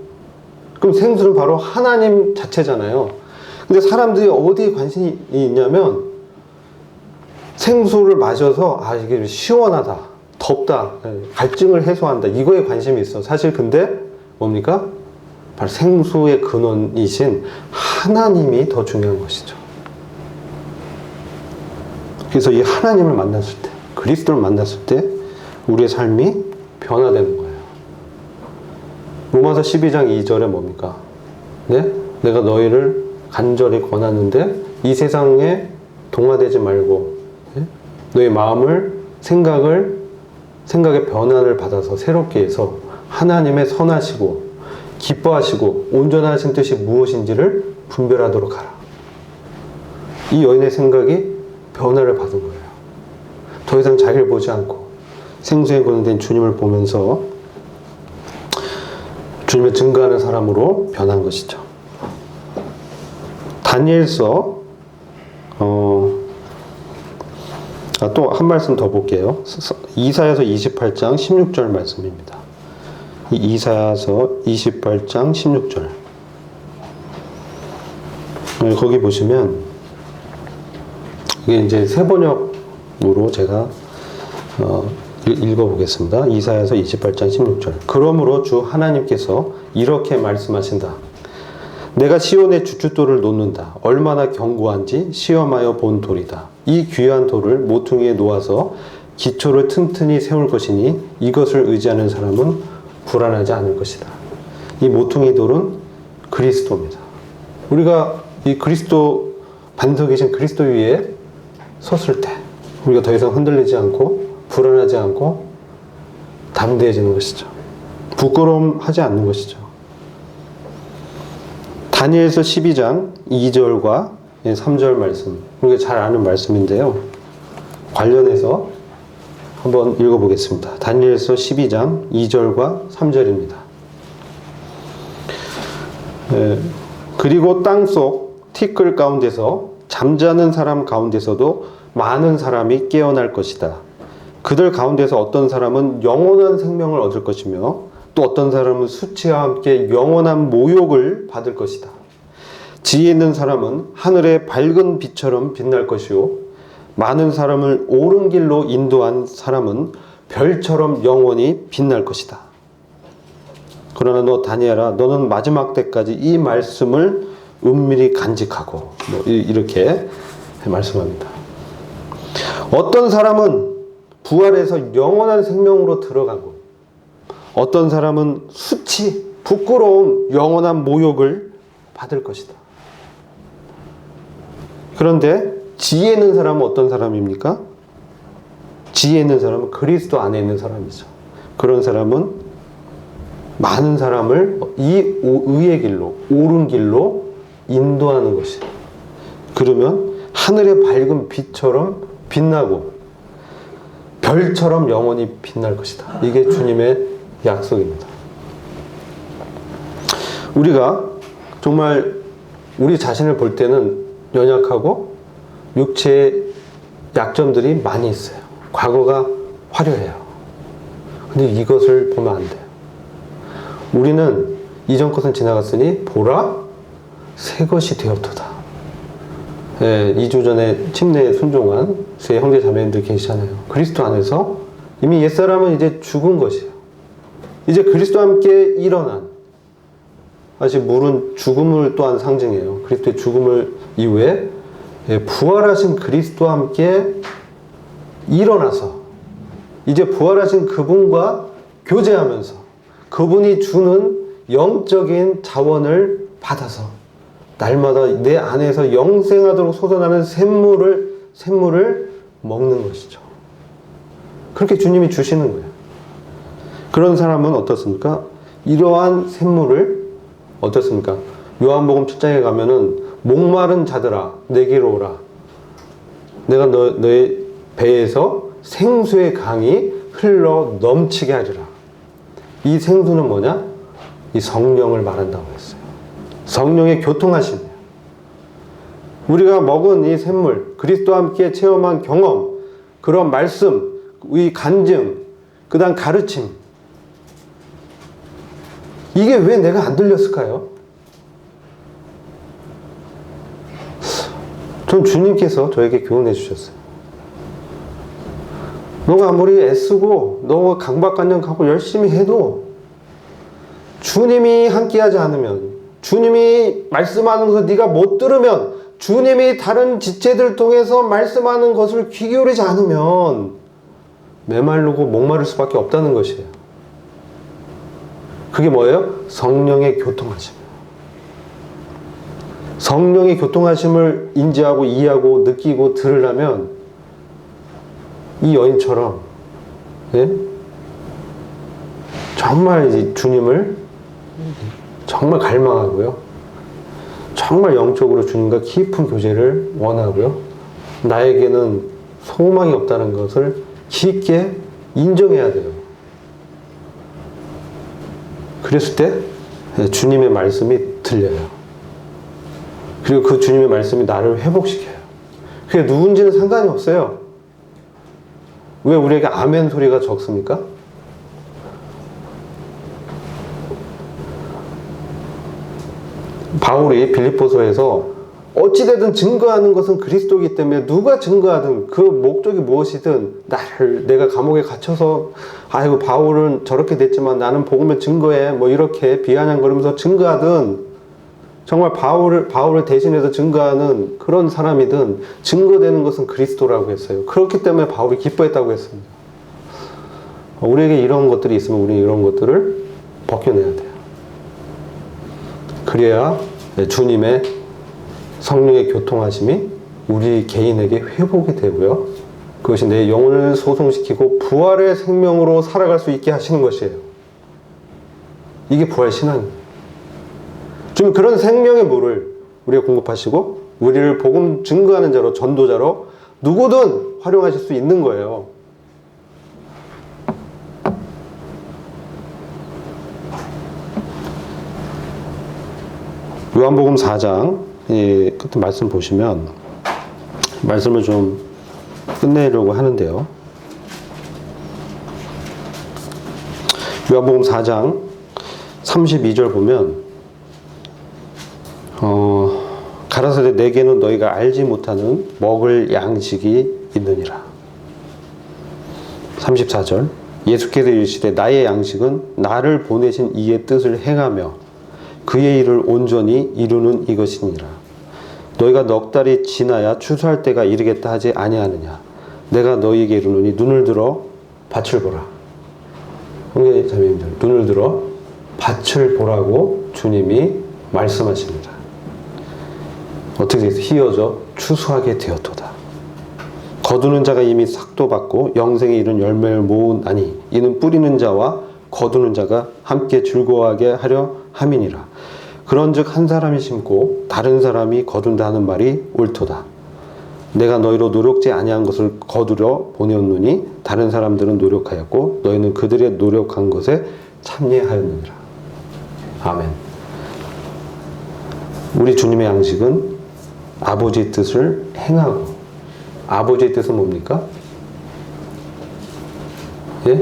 그럼 생수는 바로 하나님 자체잖아요. 근데 사람들이 어디에 관심이 있냐면 생수를 마셔서 이게 시원하다, 덥다, 갈증을 해소한다, 이거에 관심이 있어. 사실 근데 뭡니까? 바로 생수의 근원이신 하나님이 더 중요한 것이죠. 그래서 이 하나님을 만났을 때, 그리스도를 만났을 때 우리의 삶이 변화되는 거예요. 로마서 12장 2절에 뭡니까? 네? 내가 너희를 간절히 권하는데 이 세상에 동화되지 말고, 네? 너희 마음을, 생각의 변화를 받아서 새롭게 해서 하나님의 선하시고 기뻐하시고 온전하신 뜻이 무엇인지를 분별하도록 하라. 이 여인의 생각이 변화를 받은 거예요. 더 이상 자기를 보지 않고 생수에 근원된 주님을 보면서 주님을 증거하는 사람으로 변한 것이죠. 다니엘서 또 한 말씀 더 볼게요. 이사야서 28장 16절 말씀입니다. 이사야서 28장 16절. 거기 보시면 이게 이제 새번역으로 제가 읽어보겠습니다. 이사야서 28장 16절. 그러므로 주 하나님께서 이렇게 말씀하신다. 내가 시온의 주춧돌을 놓는다. 얼마나 견고한지 시험하여 본 돌이다. 이 귀한 돌을 모퉁이에 놓아서 기초를 튼튼히 세울 것이니 이것을 의지하는 사람은 불안하지 않을 것이다. 이 모퉁이 돌은 그리스도입니다. 우리가 이 그리스도, 반석에 계신 그리스도 위에 섰을 때 우리가 더 이상 흔들리지 않고 불안하지 않고 담대해지는 것이죠. 부끄러움하지 않는 것이죠. 다니엘서 12장 2절과 3절 말씀, 우리가 잘 아는 말씀인데요. 관련해서 한번 읽어보겠습니다. 다니엘서 12장 2절과 3절입니다. 그리고 땅속 티끌 가운데서 잠자는 사람 가운데서도 많은 사람이 깨어날 것이다. 그들 가운데서 어떤 사람은 영원한 생명을 얻을 것이며 또 어떤 사람은 수치와 함께 영원한 모욕을 받을 것이다. 지혜 있는 사람은 하늘의 밝은 빛처럼 빛날 것이요 많은 사람을 옳은 길로 인도한 사람은 별처럼 영원히 빛날 것이다. 그러나 너 다니엘아, 너는 마지막 때까지 이 말씀을 은밀히 간직하고, 이렇게 말씀합니다. 어떤 사람은 부활해서 영원한 생명으로 들어가고, 어떤 사람은 수치, 부끄러움, 영원한 모욕을 받을 것이다. 그런데 지혜 있는 사람은 어떤 사람입니까? 지혜 있는 사람은 그리스도 안에 있는 사람이죠. 그런 사람은 많은 사람을 이 의의 길로, 옳은 길로 인도하는 것이에요. 그러면 하늘의 밝은 빛처럼 빛나고 별처럼 영원히 빛날 것이다. 이게 주님의 약속입니다. 우리가 정말 우리 자신을 볼 때는 연약하고 육체의 약점들이 많이 있어요. 과거가 화려해요. 근데 이것을 보면 안 돼요. 우리는 이전 것은 지나갔으니 보라 새 것이 되었도다. 2주 전에 침례에 순종한 제 형제 자매님들 계시잖아요. 그리스도 안에서 이미 옛사람은 이제 죽은 것이에요. 이제 그리스도와 함께 일어난, 사실 물은 죽음을 또한 상징해요. 그리스도의 죽음을 이후에 부활하신 그리스도와 함께 일어나서 이제 부활하신 그분과 교제하면서 그분이 주는 영적인 자원을 받아서 날마다 내 안에서 영생하도록 솟아나는 샘물을 먹는 것이죠. 그렇게 주님이 주시는 거예요. 그런 사람은 어떻습니까? 이러한 샘물을 어떻습니까? 요한복음 7장에 가면은 목마른 자들아 내게로 오라. 내가 너의 배에서 생수의 강이 흘러 넘치게 하리라. 이 생수는 뭐냐? 이 성령을 말한다고 했어요. 성령의 교통하심이에요. 우리가 먹은 이 샘물, 그리스도와 함께 체험한 경험, 그런 말씀, 이 간증, 그 다음 가르침, 이게 왜 내가 안 들렸을까요? 전 주님께서 저에게 교훈해 주셨어요. 너가 아무리 애쓰고 너가 강박관념 갖고 열심히 해도 주님이 함께하지 않으면, 주님이 말씀하는 것을 네가 못 들으면, 주님이 다른 지체들 통해서 말씀하는 것을 귀 기울이지 않으면 메마르고 목마를 수밖에 없다는 것이에요. 그게 뭐예요? 성령의 교통하심. 성령의 교통하심을 인지하고 이해하고 느끼고 들으려면 이 여인처럼, 예? 정말 이 주님을 정말 갈망하고요, 정말 영적으로 주님과 깊은 교제를 원하고요, 나에게는 소망이 없다는 것을 깊게 인정해야 돼요. 그랬을 때 주님의 말씀이 들려요. 그리고 그 주님의 말씀이 나를 회복시켜요. 그게 누군지는 상관이 없어요. 왜 우리에게 아멘 소리가 적습니까? 바울이 빌립보서에서 어찌되든 증거하는 것은 그리스도이기 때문에 누가 증거하든 그 목적이 무엇이든, 내가 감옥에 갇혀서 아이고 바울은 저렇게 됐지만 나는 복음을 증거해, 뭐 이렇게 비아냥거리면서 증거하든, 정말 바울을 대신해서 증거하는 그런 사람이든 증거되는 것은 그리스도라고 했어요. 그렇기 때문에 바울이 기뻐했다고 했습니다. 우리에게 이런 것들이 있으면 우리는 이런 것들을 벗겨내야 돼요. 그래야 주님의 성령의 교통하심이 우리 개인에게 회복이 되고요, 그것이 내 영혼을 소송시키고 부활의 생명으로 살아갈 수 있게 하시는 것이에요. 이게 부활 신앙입니다. 주님 그런 생명의 물을 우리가 공급하시고 우리를 복음 증거하는 자로, 전도자로 누구든 활용하실 수 있는 거예요. 요한복음 4장 끝에 말씀 보시면, 말씀을 좀 끝내려고 하는데요, 요한복음 4장 32절 보면 가라사대 내게는 너희가 알지 못하는 먹을 양식이 있느니라. 34절 예수께서 이르시되 나의 양식은 나를 보내신 이의 뜻을 행하며 그의 일을 온전히 이루는 이것이니라. 너희가 넉 달이 지나야 추수할 때가 이르겠다 하지 아니하느냐. 내가 너희에게 이르노니 눈을 들어 밭을 보라. 형제 자매님들, 눈을 들어 밭을 보라고 주님이 말씀하십니다. 어떻게 해서 희어져 추수하게 되었도다. 거두는 자가 이미 삭도 받고 영생에 이른 열매를 모으나니 이는 뿌리는 자와 거두는 자가 함께 즐거워하게 하려 함이니라. 그런즉 한 사람이 심고 다른 사람이 거둔다 하는 말이 옳도다. 내가 너희로 노력지 아니한 것을 거두려 보내었노니 다른 사람들은 노력하였고 너희는 그들의 노력한 것에 참여하였느니라. 아멘. 우리 주님의 양식은 아버지의 뜻을 행하고, 아버지의 뜻은 뭡니까? 예?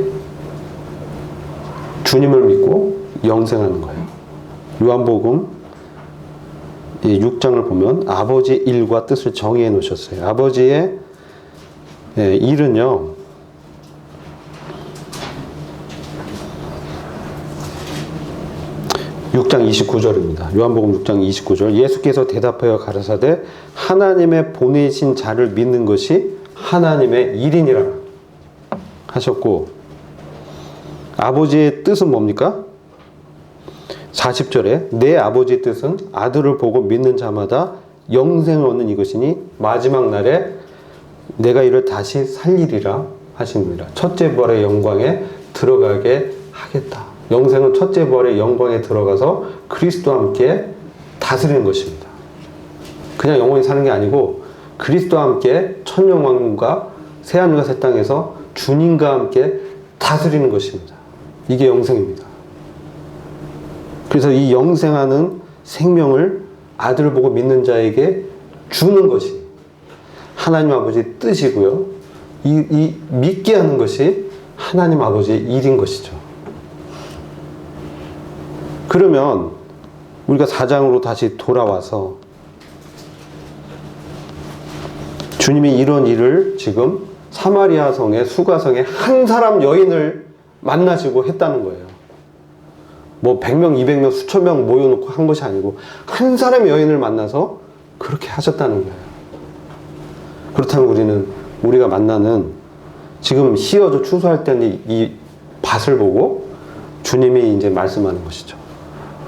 주님을 믿고 영생하는 거예요. 요한복음 6장을 보면 아버지의 일과 뜻을 정의해 놓으셨어요. 아버지의 일은요, (6장 29절입니다) 요한복음 6장 29절 예수께서 대답하여 가라사대 하나님의 보내신 자를 믿는 것이 하나님의 일이니라 하셨고, 아버지의 뜻은 뭡니까? 40절에 내 아버지의 뜻은 아들을 보고 믿는 자마다 영생을 얻는 이것이니 마지막 날에 내가 이를 다시 살리리라 하십니다. 첫째 부활의 영광에 들어가게 하겠다. 영생은 첫째 부활의 영광에 들어가서 그리스도와 함께 다스리는 것입니다. 그냥 영원히 사는 게 아니고 그리스도와 함께 천영왕국과 새하늘과 새 땅에서 주님과 함께 다스리는 것입니다. 이게 영생입니다. 그래서 이 영생하는 생명을 아들을 보고 믿는 자에게 주는 것이 하나님 아버지의 뜻이고요, 이 믿게 하는 것이 하나님 아버지의 일인 것이죠. 그러면 우리가 4장으로 다시 돌아와서 주님이 이런 일을 지금 사마리아 성의 수가성에 한 사람 여인을 만나시고 했다는 거예요. 뭐 100명, 200명, 수천 명 모여놓고 한 것이 아니고 한 사람의 여인을 만나서 그렇게 하셨다는 거예요. 그렇다면 우리가 만나는 지금 시어조 추수할 때는 이 밭을 보고 주님이 이제 말씀하는 것이죠.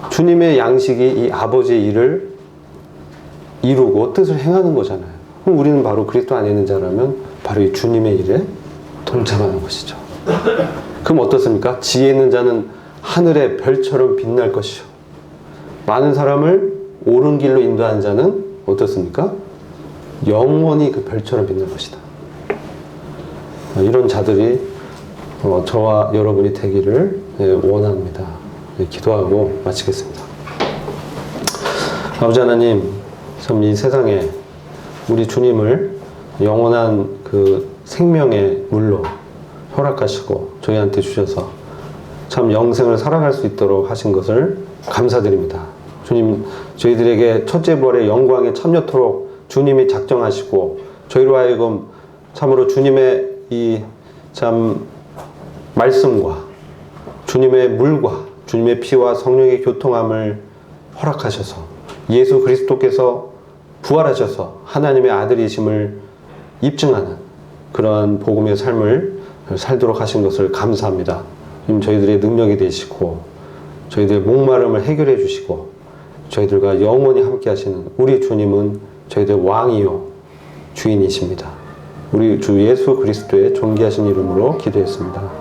주님의 양식이 이 아버지의 일을 이루고 뜻을 행하는 거잖아요. 그럼 우리는 바로 그리스도 안에 있는 자라면 바로 이 주님의 일에 동참하는 것이죠. 그럼 어떻습니까? 지혜 있는 자는 하늘의 별처럼 빛날 것이요. 많은 사람을 옳은 길로 인도하는 자는 어떻습니까? 영원히 그 별처럼 빛날 것이다. 이런 자들이 저와 여러분이 되기를 원합니다. 기도하고 마치겠습니다. 아버지 하나님, 참 이 세상에 우리 주님을 영원한 그 생명의 물로 허락하시고 저희한테 주셔서 참 영생을 살아갈 수 있도록 하신 것을 감사드립니다. 주님, 저희들에게 첫째 부활의 영광에 참여토록 주님이 작정하시고 저희로 하여금 참으로 주님의 이 참 말씀과 주님의 물과 주님의 피와 성령의 교통함을 허락하셔서 예수 그리스도께서 부활하셔서 하나님의 아들이심을 입증하는 그러한 복음의 삶을 살도록 하신 것을 감사합니다. 저희들의 능력이 되시고 저희들의 목마름을 해결해 주시고 저희들과 영원히 함께 하시는 우리 주님은 저희들 왕이요 주인이십니다. 우리 주 예수 그리스도의 존귀하신 이름으로 기도했습니다.